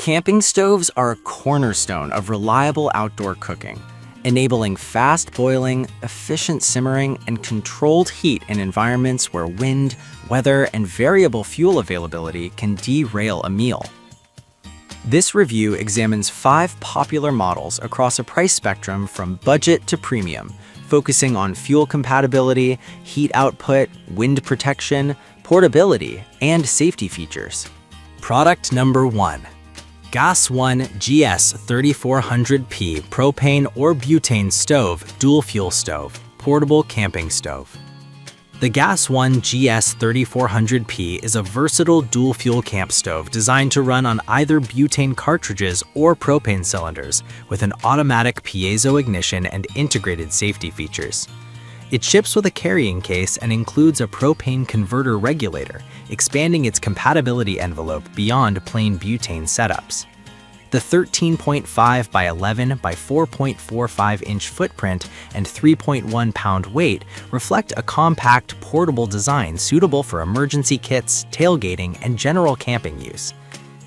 Camping stoves are a cornerstone of reliable outdoor cooking, enabling fast boiling, efficient simmering, and controlled heat in environments where wind, weather, and variable fuel availability can derail a meal. This review examines 5 popular models across a price spectrum from budget to premium, focusing on fuel compatibility, heat output, wind protection, portability, and safety features. Product number 1. Gas One GS3400P Propane or Butane Stove Dual Fuel Stove Portable Camping Stove. The Gas One GS3400P is a versatile dual-fuel camp stove designed to run on either butane cartridges or propane cylinders with an automatic piezo ignition and integrated safety features. It ships with a carrying case and includes a propane converter regulator, expanding its compatibility envelope beyond plain butane setups. The 13.5 by 11 by 4.45 inch footprint and 3.1 pound weight reflect a compact, portable design suitable for emergency kits, tailgating, and general camping use.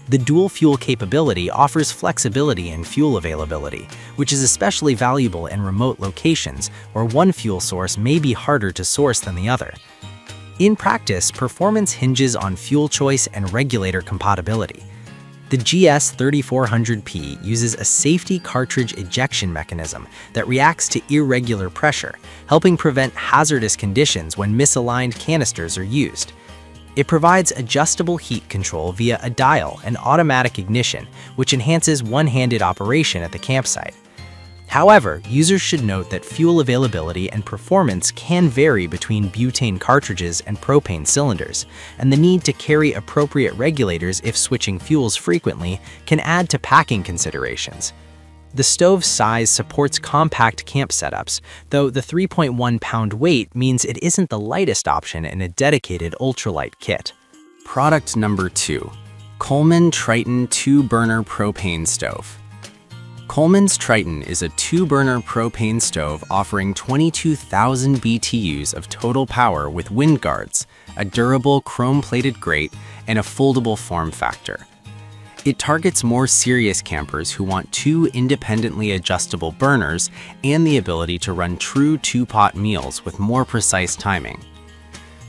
The dual fuel capability offers flexibility in fuel availability, which is especially valuable in remote locations where one fuel source may be harder to source than the other. In practice, performance hinges on fuel choice and regulator compatibility. The GS3400P uses a safety cartridge ejection mechanism that reacts to irregular pressure, helping prevent hazardous conditions when misaligned canisters are used. It provides adjustable heat control via a dial and automatic ignition, which enhances one-handed operation at the campsite. However, users should note that fuel availability and performance can vary between butane cartridges and propane cylinders, and the need to carry appropriate regulators if switching fuels frequently can add to packing considerations. The stove's size supports compact camp setups, though the 3.1 pound weight means it isn't the lightest option in a dedicated ultralight kit. Product number 2. Coleman Triton 2-burner propane stove. Coleman's Triton is a 2-burner propane stove offering 22,000 BTUs of total power with wind guards, a durable chrome-plated grate, and a foldable form factor. It targets more serious campers who want 2 independently adjustable burners and the ability to run true 2-pot meals with more precise timing.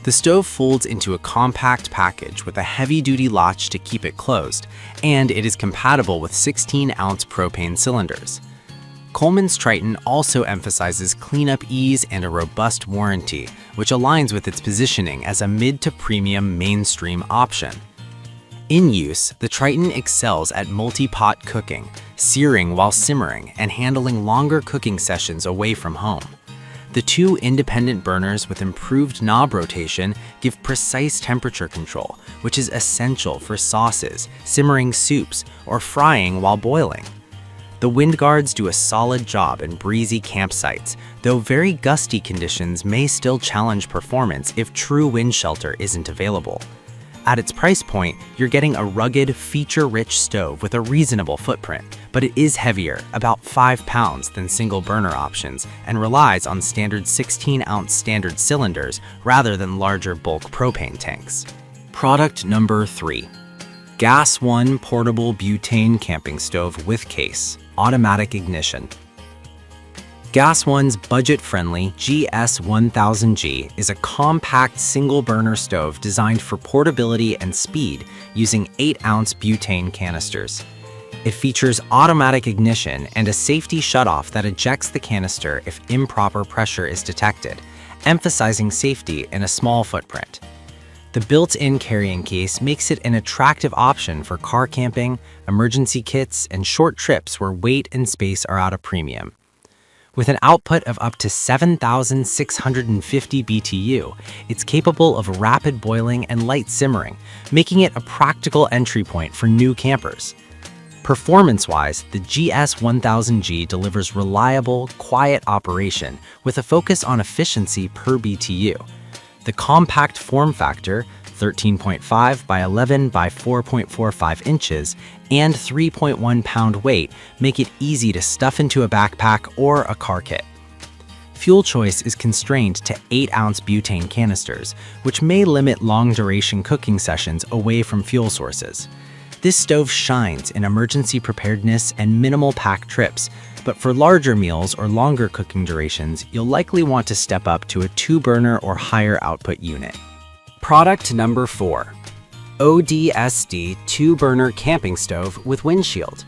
The stove folds into a compact package with a heavy-duty latch to keep it closed, and it is compatible with 16-ounce propane cylinders. Coleman's Triton also emphasizes cleanup ease and a robust warranty, which aligns with its positioning as a mid to premium mainstream option. In use, the Triton excels at multi-pot cooking, searing while simmering, and handling longer cooking sessions away from home. The 2 independent burners with improved knob rotation give precise temperature control, which is essential for sauces, simmering soups, or frying while boiling. The wind guards do a solid job in breezy campsites, though very gusty conditions may still challenge performance if true wind shelter isn't available. At its price point, you're getting a rugged, feature-rich stove with a reasonable footprint, but it is heavier, about 5 pounds, than single-burner options, and relies on standard 16-ounce standard cylinders rather than larger bulk propane tanks. Product number 3. Gas One Portable Butane Camping Stove with Case, Automatic Ignition. Gas One's budget-friendly GS1000G is a compact single-burner stove designed for portability and speed using 8-ounce butane canisters. It features automatic ignition and a safety shutoff that ejects the canister if improper pressure is detected, emphasizing safety in a small footprint. The built-in carrying case makes it an attractive option for car camping, emergency kits, and short trips where weight and space are at a premium. With an output of up to 7,650 BTU, it's capable of rapid boiling and light simmering, making it a practical entry point for new campers. Performance-wise, the GS1000G delivers reliable, quiet operation with a focus on efficiency per BTU. The compact form factor, 13.5 by 11 by 4.45 inches, and 3.1 pound weight make it easy to stuff into a backpack or a car kit. Fuel choice is constrained to 8-ounce butane canisters, which may limit long-duration cooking sessions away from fuel sources. This stove shines in emergency preparedness and minimal pack trips, but for larger meals or longer cooking durations, you'll likely want to step up to a 2-burner or higher output unit. Product number 4. ODSD 2-burner camping stove with windshield.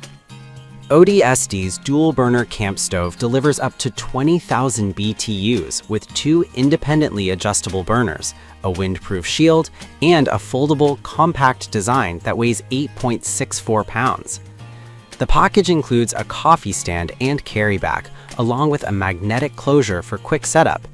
ODSD's dual-burner camp stove delivers up to 20,000 BTUs with 2 independently adjustable burners, a windproof shield, and a foldable, compact design that weighs 8.64 pounds. The package includes a coffee stand and carry bag, along with a magnetic closure for quick setup.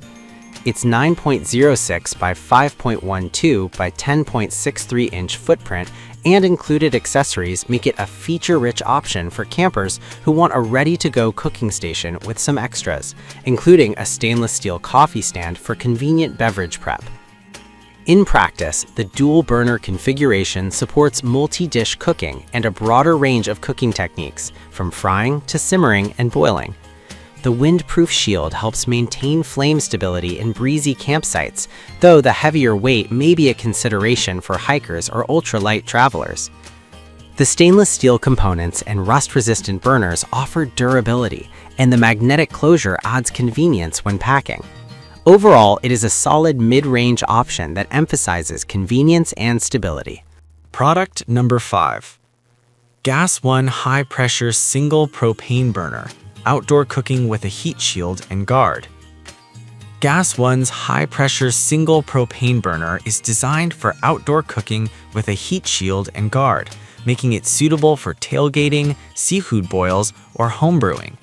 Its 9.06 by 5.12 by 10.63-inch footprint and included accessories make it a feature-rich option for campers who want a ready-to-go cooking station with some extras, including a stainless steel coffee stand for convenient beverage prep. In practice, the dual-burner configuration supports multi-dish cooking and a broader range of cooking techniques, from frying to simmering and boiling. The windproof shield helps maintain flame stability in breezy campsites, though the heavier weight may be a consideration for hikers or ultralight travelers. The stainless steel components and rust-resistant burners offer durability, and the magnetic closure adds convenience when packing. Overall, it is a solid mid-range option that emphasizes convenience and stability. Product number 5. Gas 1 high-pressure single propane burner. Outdoor cooking with a heat shield and guard. Gas 1's high-pressure single propane burner is designed for outdoor cooking with a heat shield and guard, making it suitable for tailgating, seafood boils, or homebrewing.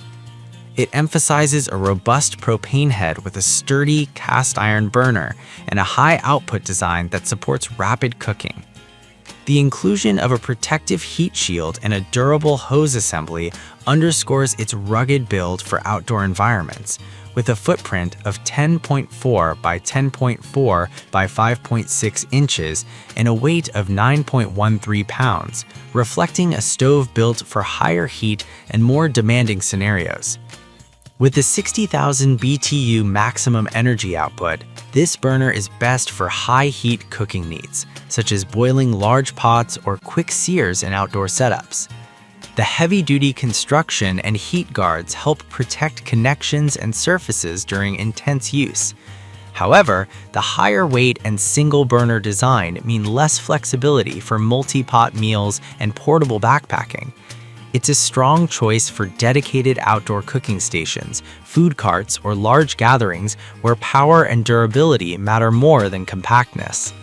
It emphasizes a robust propane head with a sturdy cast iron burner and a high-output design that supports rapid cooking. The inclusion of a protective heat shield and a durable hose assembly underscores its rugged build for outdoor environments, with a footprint of 10.4 by 10.4 by 5.6 inches and a weight of 9.13 pounds, reflecting a stove built for higher heat and more demanding scenarios. With the 60,000 BTU maximum energy output, this burner is best for high-heat cooking needs, such as boiling large pots or quick sears in outdoor setups. The heavy-duty construction and heat guards help protect connections and surfaces during intense use. However, the higher weight and single-burner design mean less flexibility for multi-pot meals and portable backpacking. It's a strong choice for dedicated outdoor cooking stations, food carts, or large gatherings where power and durability matter more than compactness.